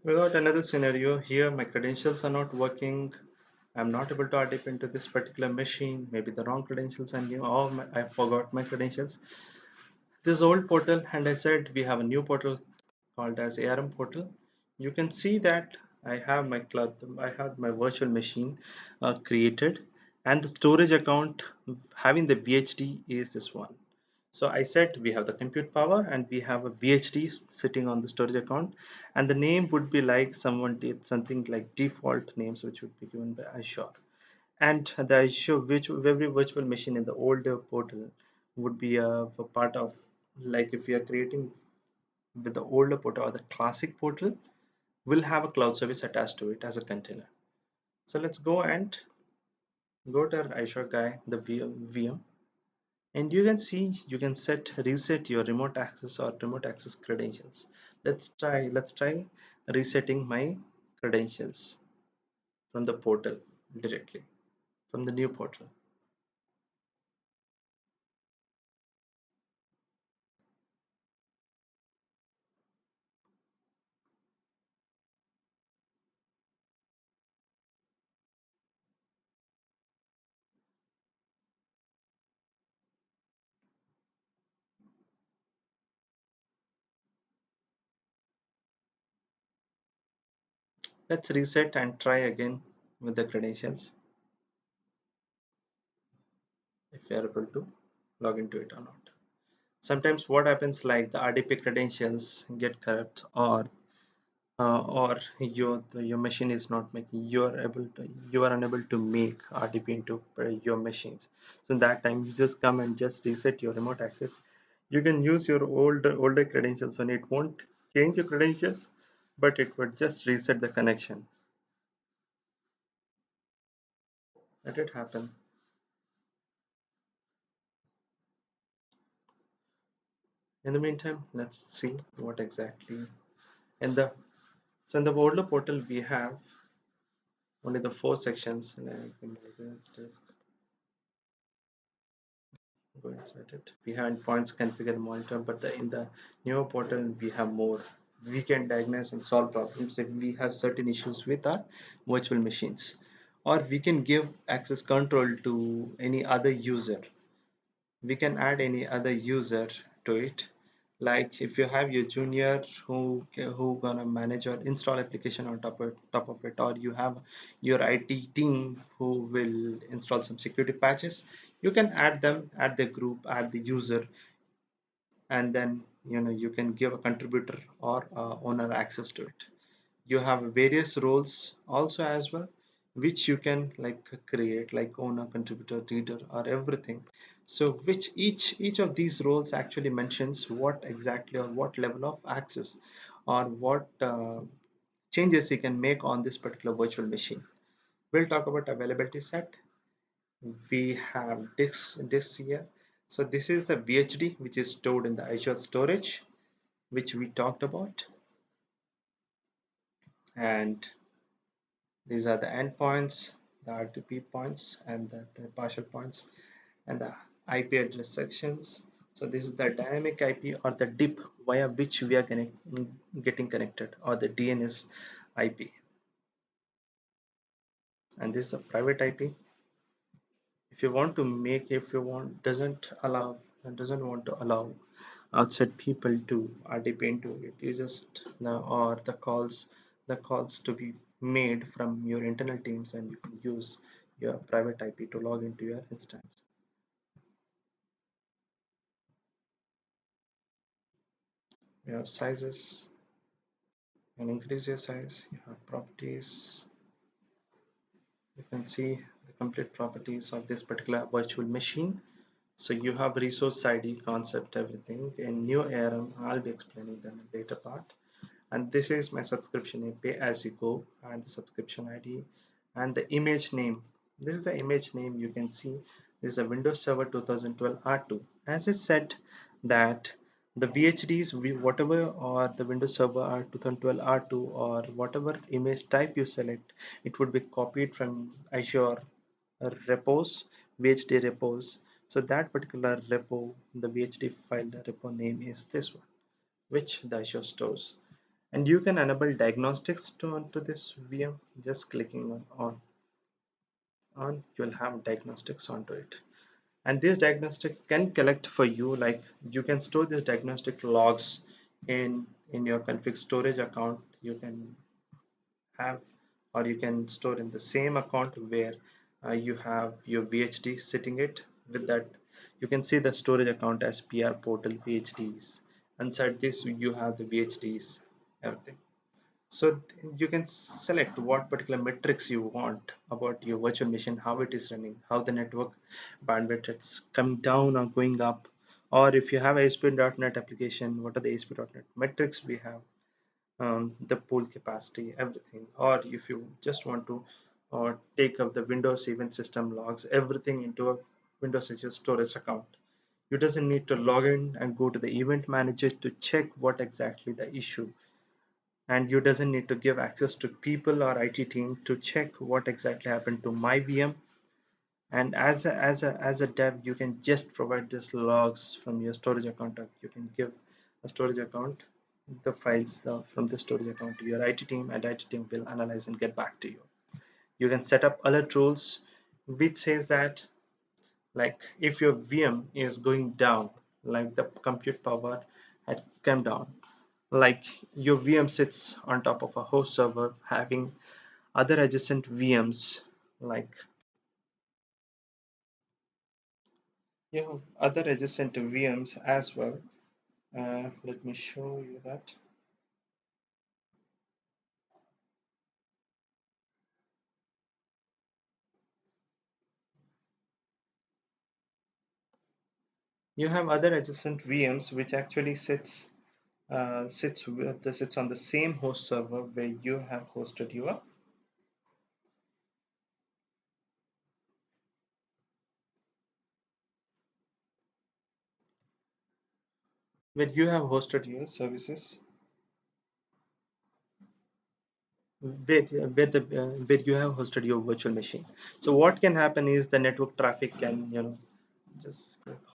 We got another scenario here. My credentials are not working. I'm not able to RDP into this particular machine. Maybe the wrong credentials I knew, or I forgot my credentials. This old portal, and I said we have a new portal called as ARM portal. You can see that I have my cloud, I have my virtual machine created, and the storage account having the VHD is this one. So I said we have the compute power and we have a VHD sitting on the storage account, and the name would be like someone did something like default names which would be given by Azure. And the Azure which every virtual machine in the older portal would be a part of, like if we are creating with the older portal or the classic portal, will have a cloud service attached to it as a container. So let's go and go to our Azure guy, the VM, and you can see you can reset your remote access or remote access credentials. Let's try resetting my credentials from the portal directly from the new portal. Let's reset and try again with the credentials if you are able to log into it or not. Sometimes what happens, like the RDP credentials get corrupt, or your machine is not making, you are unable to make RDP into your machines. So in that time you just come and just reset your remote access. You can use your older credentials and it won't change your credentials, but it would just reset the connection. Let it happen. In the meantime, let's see what exactly in the so in the older portal we have only the four sections, like images, disks, go inside it. We have endpoints, configure, monitor, but in the newer portal we have more. We can diagnose and solve problems if we have certain issues with our virtual machines, or we can give access control to any other user. We can add any other user to it. Like if you have your junior who gonna manage or install application on top of it, or you have your IT team who will install some security patches, you can add them, add the group, add the user, and then you can give a contributor or owner access to it. You have various roles also as well, which you can like create, like owner, contributor, reader, or everything. So which each of these roles actually mentions what exactly or what level of access or what changes you can make on this particular virtual machine. We'll talk about availability set. We have disks here. So this is the VHD which is stored in the Azure storage, which we talked about. And these are the endpoints, the RDP points, and the partial points, and the IP address sections. So this is the dynamic IP or the DIP via which we are getting connected, or the DNS IP. And this is a private IP. If you want to make, if you want doesn't want to allow outside people to RDP into it, you just or the calls to be made from your internal teams, and you can use your private IP to log into your instance. You have sizes, and increase your size. You have properties. You can see the complete properties of this particular virtual machine. So you have resource ID, concept, everything. In new ARM, I'll be explaining them in later part. And this is my subscription name, pay as you go, and the subscription ID, and the image name. This is the image name. You can see this is a Windows Server 2012 R2. As I said that the VHDs, whatever, or the Windows Server R 2012 R2, or whatever image type you select, it would be copied from Azure repos, VHD repos. So that particular repo, the VHD file, the repo name is this one, which the Azure stores. And you can enable diagnostics to onto this VM. Just clicking on you'll have diagnostics onto it. And this diagnostic can collect for you, like you can store this diagnostic logs in your config storage account. You can have, or you can store in the same account where you have your VHD sitting it. With that, you can see the storage account as PR portal VHDs. Inside this you have the VHDs, everything. So you can select what particular metrics you want about your virtual machine, how it is running, how the network bandwidth it's coming down or going up, or if you have a ASP.NET application, what are the ASP.NET metrics we have, the pool capacity, everything. Or if you just want to take up the Windows event system logs, everything into a Windows Azure storage account. You doesn't need to log in and go to the event manager to check what exactly the issue, and you doesn't need to give access to people or IT team to check what exactly happened to my VM. And as a dev, you can just provide this logs from your storage account. You can give a storage account the files from the storage account to your IT team, and IT team will analyze and get back to you. You can set up alert rules which says that, like, if your VM is going down, like the compute power had come down, like your VM sits on top of a host server having other adjacent VMs, like you have other adjacent VMs as well. Let me show you that. You have other adjacent VMs which actually sits on the same host server where you have hosted your services, where you have hosted your virtual machine. So what can happen is the network traffic can, just